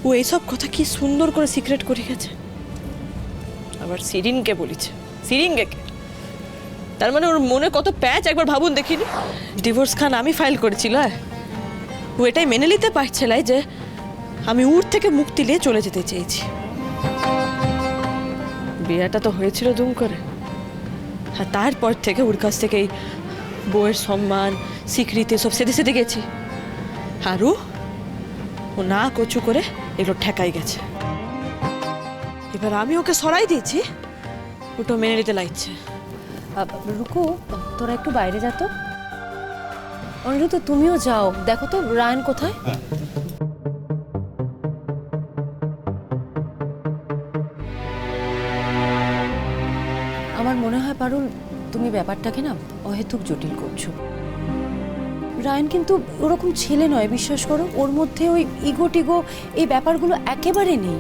ও এইসব কথা কি সুন্দর করে সিক্রেট করে গেছে। আবার সিরিনকে বলেছে। সিরিনকে তার মানে ওর মনে কত প্যাচ একবার ভাবুন দেখিনি। ডিভোর্স খান আমি ফাইল করেছিল, ও এটাই মেনে নিতে পারছিল যে আমি উর থেকে মুক্তি নিয়ে চলে যেতে চেয়েছি। বিয়েটা তো হয়েছিল দুম করে, আর তারপর থেকে ওর কাছ থেকে এই বউয়ের সম্মান স্বীকৃতি সব সেধে সেধে গেছি। আর ও না কচু করে এগুলো ঠেকাই গেছে। এবার আমি ওকে সরাই দিয়েছি, ওটা মেনে নিতে লাগছে। রুকু, তোরা একটু বাইরে যা তো। অনিরুদ্ধ, তুমিও যাও, দেখো তো রায়ন কোথায়। আমার মনে হয় পারুল, তুমি ব্যাপারটাকে না অহেতুক জটিল করছো। রায়ন কিন্তু ওরকম ছেলে নয়, বিশ্বাস করো। ওর মধ্যে ওই ইগো টিগো এই ব্যাপারগুলো একেবারে নেই।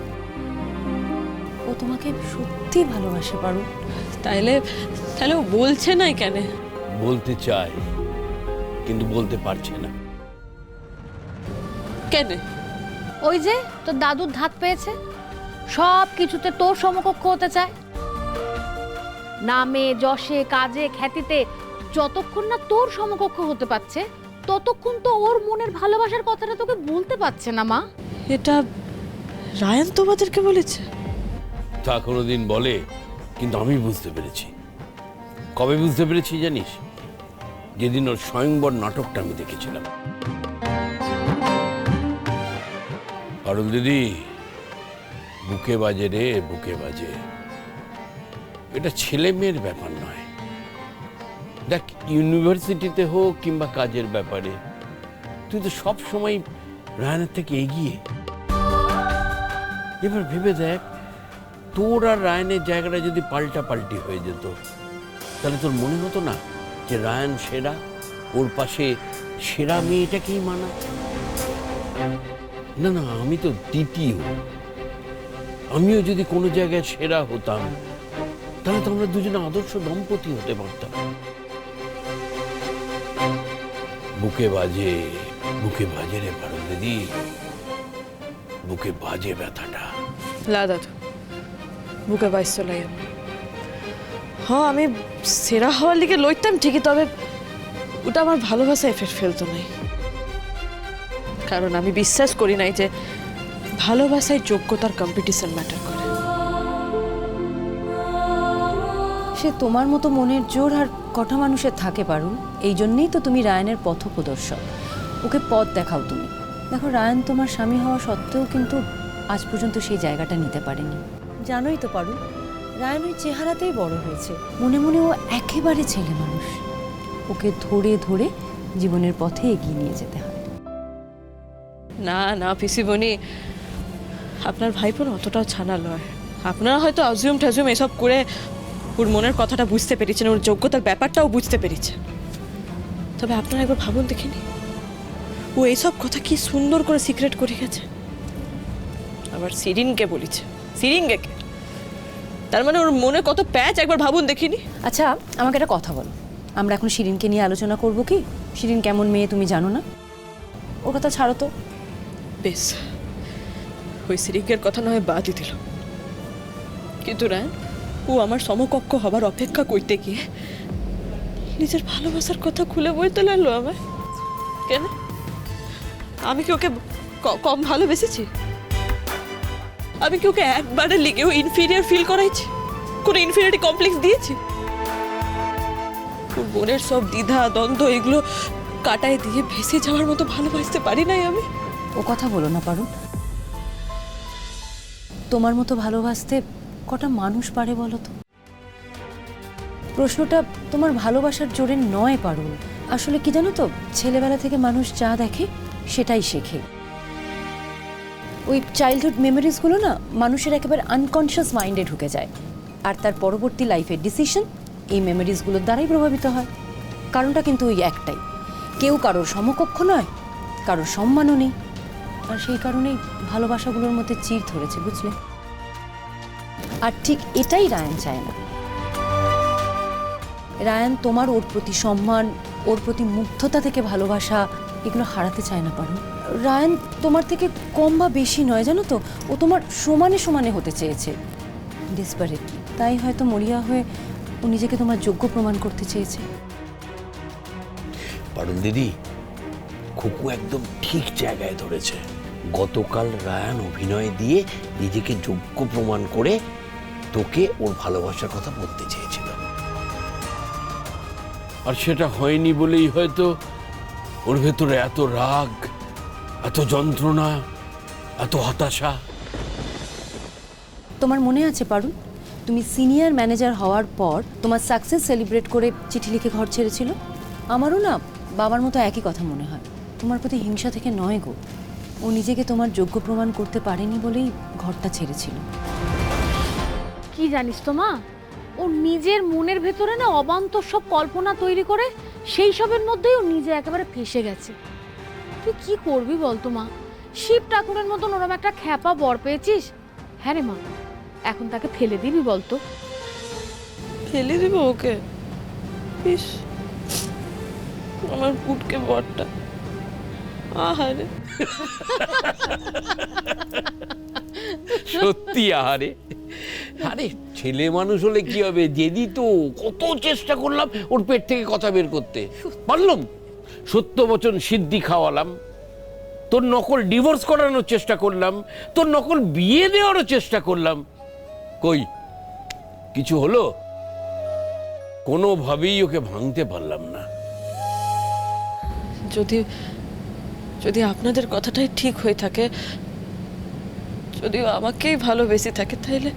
ও তোমাকে সত্যি ভালোবাসে পারুল। তাহলে ও বলছে না কেন? বলতে চায় কিন্তু বলতে পারছে না। কেন? ওই যে তোর দাদুর ধাত পেয়েছে, সব কিছুতে তোর সমকক্ষ হতে চায়। নামে যশে কাজে খ্যাতিতে যতক্ষণ না তোর সমকক্ষ হতে পারছে ততক্ষণ তো ওর মনের ভালোবাসার কথাটা তোকে বলতে পারছে না মা। এটা রায়ন তোমাদেরকে বলেছে? তা কোনোদিন বলে, কিন্তু আমি বুঝতে পেরেছি। কবে বুঝতে পেরেছি জানিস? যেদিন ওর স্বয়ংবর নাটকটা আমি দেখেছিলাম। পারুল দিদি, বুকে বাজে রে, বুকে বাজে। এটা ছেলে মেয়ের ব্যাপার নয়। দেখ, ইউনিভার্সিটিতে হোক কিংবা কাজের ব্যাপারে তুই তো সব সময় রায়নের থেকে এগিয়ে। এবার ভেবে দেখ, তোর আর রায়নের জায়গাটা যদি পাল্টাপাল্টি হয়ে যেত, তাহলে তোর মনে হতো না যে রায়ন সেরা, ওর পাশে সেরা মেয়েটাকেই মানা? না না, আমি তো দ্বিতীয়। আমিও যদি কোনো জায়গায় সেরা হতাম, তাহলে তো আমরা দুজনে আদর্শ দম্পতি হতে পারতাম। বুকে বাজে, বুকে বাজে রে পারুল দিদি, বুকে বাজে ব্যথাটা। দাদু বুকে বাইশ লাই। হ্যাঁ, আমি সেরা হওয়ার লিগে লইতাম ঠিকই, তবে ওটা আমার ভালোবাসা এফেক্ট ফেলতো নাই। কারণ আমি বিশ্বাস করি নাই যে ভালোবাসায় যোগ্যতার কম্পিটিশন ম্যাটার করে। সে তোমার মতো মনের জোর আর কটা মানুষের থাকে পারুল। এই জন্যই তো তুমি রায়নের পথপ্রদর্শক। ওকে পথ দেখাও তুমি। দেখো, রায়ন তোমার স্বামী হওয়া সত্ত্বেও কিন্তু আজ পর্যন্ত সেই জায়গাটা নিতে পারেনি। জানোই তো পারুল, রায়ন ওই চেহারাতেই বড় হয়েছে। মনে মনে ও একেবারে ছেলে মানুষ। ওকে ধরে ধরে জীবনের পথে এগিয়ে নিয়ে যেতে হয়। না না পিসিবনি, আপনার ভাইপোন অতটাও ছানা লয়। আপনারা হয়তো অজিউম টাজিউম এসব করে ওর মনের কথাটা বুঝতে পেরেছেন, ওর যোগ্যতার ব্যাপারটাও বুঝতে পেরেছেন। তবে আপনারা একবার ভাবুন দেখিনি, ও এইসব কথা কি সুন্দর করে সিক্রেট করে গেছে। আবার সিরিনকে বলেছে। সিরিনকে তার মানে ওর মনে কত প্যাচ একবার ভাবুন দেখিনি। আচ্ছা, আমাকে একটা কথা বলো, আমরা এখন শিরিনকে নিয়ে আলোচনা করব কি? শিরিন কেমন মেয়ে তুমি জানো না? ওর কথা ছাড়ো তো। বেশ, ওই সিরিকের কথা নয় বাদই দিল, কিন্তু রায়ন ও আমার সমকক্ষ হবার অপেক্ষা করতে গিয়ে নিজের ভালোবাসার কথা খুলে বলতে লাগলো আমায়। কেন? আমি কি ওকে কম ভালোবেসেছি? আমি কি ওকে একবারের লিগেও ইনফিরিয়ার ফিল করাইছি? কোনো ইনফিরিয়রিটি কমপ্লেক্স দিয়েছি? ওর বোনের সব দ্বিধা দ্বন্দ্ব এগুলো কাটায় দিয়ে ভেসে যাওয়ার মতো ভালোবাসতে পারি নাই আমি। ও কথা বলো না পারুল। তোমার মতো ভালোবাসতে কটা মানুষ পারে বলো তো? প্রশ্নটা তোমার ভালোবাসার জোরে নয় পারুল। আসলে কি জানো তো, ছেলেবেলা থেকে মানুষ যা দেখে সেটাই শেখে। ওই চাইল্ডহুড মেমোরিজগুলো না মানুষের একেবারে আনকনশিয়াস মাইন্ডে ঢুকে যায়, আর তার পরবর্তী লাইফের ডিসিশন এই মেমোরিজগুলোর দ্বারাই প্রভাবিত হয়। কারণটা কিন্তু ওই একটাই, কেউ কারোর সমকক্ষ নয়, কারোর সম্মানও নেই। আর সেই কারণেই ভালোবাসাগুলোর মধ্যে চির ধরেছে, বুঝলে? আর ঠিক এটাই রায়ান চায় না। রায়ান তোমার ওর প্রতি সম্মান, ওর প্রতি মুগ্ধতা থেকে ভালোবাসা এগুলো হারাতে চায় না পারুল। রায়ান তোমার থেকে কম বা বেশি নয় জানো তো, ও তোমার সমানে সমানে হতে চেয়েছে ডেসপারেটলি। তাই হয়তো মরিয়া হয়ে ও নিজেকে তোমার যোগ্য প্রমাণ করতে চেয়েছে। পারুল দিদি, খুকু একদম ঠিক জায়গায় ধরেছে। গতকাল রায়ান অভিনয় দিয়ে নিজেকে যোগ্য প্রমাণ করে তোকে ওর ভালোবাসার কথা বলতে চেয়েছিল, আর সেটা হয়নি বলেই হয়তো ওর ভেতরে এত রাগ, এত যন্ত্রণা, এত হতাশা। তোমার মনে আছে পারুল, তুমি সিনিয়র ম্যানেজার হওয়ার পর তোমার সাকসেস সেলিব্রেট করে চিঠি লিখে ঘর ছেড়েছিল? আমারও না বাবার মতো একই কথা মনে হয়। তোমার প্রতি হিংসা থেকে নয় গো, ও নিজেকে তোমার যোগ্য প্রমাণ করতে পারেনি বলেই ঘরটা ছেড়েছিল। কি জানিস তো মা, ও নিজের মনের ভেতরে না অবান্তর সব কল্পনা তৈরি করে সেই সবের মধ্যেই ও নিজে একেবারে ফেসে গেছে। তুই কি করবি বলতো মা? শিব ঠাকুরের মতন ওরম একটা খ্যাপা বর পেয়েছিস। হ্যাঁ রে মা, এখন তাকে ফেলে দিবি বলতো? ফেলে দিব ওকে? ইস, আমার পুটকে বরটা, আহারে। সত্যি আহারে। আরে ছেলে মানুষ হলে কি হবে, জেদি তো। কত চেষ্টা করলাম ওর পেট থেকে কথা বের করতে, পারলাম। সত্য বচন সিদ্ধি খাওয়ালাম, তোর নকল ডিভোর্স করানোর চেষ্টা করলাম, তোর নকল বিয়ে দেওয়ারও চেষ্টা করলাম। কই কিছু হলো? কোনোভাবেই ওকে ভাঙতে পারলাম না। যদি যদি আপনাদের কথাটাই ঠিক হয়ে থাকে, যদিও আমাকেই ভালোবেসে থাকে, তাইলে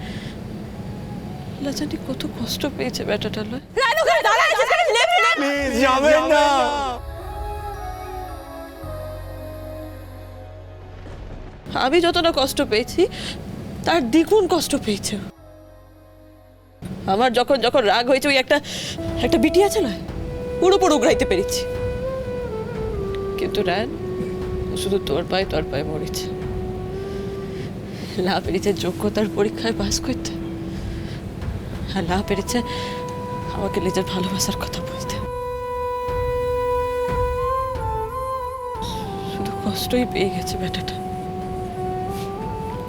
লাজানি কত কষ্ট পেয়েছে বেটাটা লয়। যাবেন না। আমি যতটা কষ্ট পেয়েছি তার দ্বিগুণ কষ্ট পেয়েছে। আমার যখন যখন রাগ হয়েছে, ওই একটা বিটি আছে না, পুরো উগড়াইতে পেরেছি। কিন্তু রায়ন শুধু তোর পায়ে মরেছে। না পেরেছে যোগ্যতার পরীক্ষায় পাস করতে, আর না পেরেছে আমাকে নিজের ভালোবাসার কথা বলতে। শুধু কষ্টই পেয়ে গেছে বেটাটা,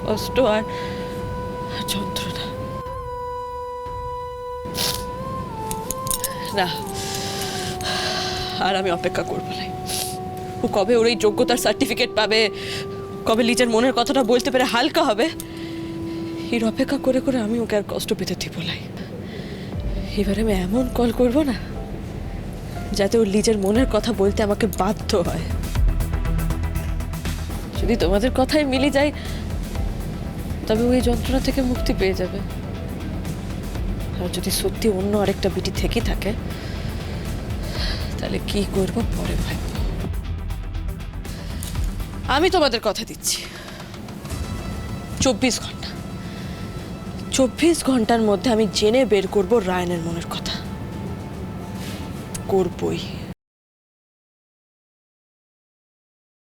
কষ্ট আর যন্ত্রণা। না, আর আমি অপেক্ষা করবো না। ও কবে ওর এই যোগ্যতার সার্টিফিকেট পাবে, কবে নিজের মনের কথাটা বলতে পেরে হালকা হবে, এর অপেক্ষা করে করে আমি ওকে আর কষ্ট পেতে দিব নাই। এবারে আমি এমন কল করব না যাতে ওর নিজের মনের কথা বলতে আমাকে বাধ্য হয়। যদি তোমাদের কথাই মিলে যায়, তবে ওই যন্ত্রণা থেকে মুক্তি পেয়ে যাবে। আর যদি সত্যি অন্য আরেকটা বিটি থেকে থাকে, তাহলে কি করব পরে ভাবব। আমি তোমাদের কথা দিচ্ছি, 24 ঘন্টার মধ্যে আমি জেনে বের করব রায়ানের মনের কথা। করবই।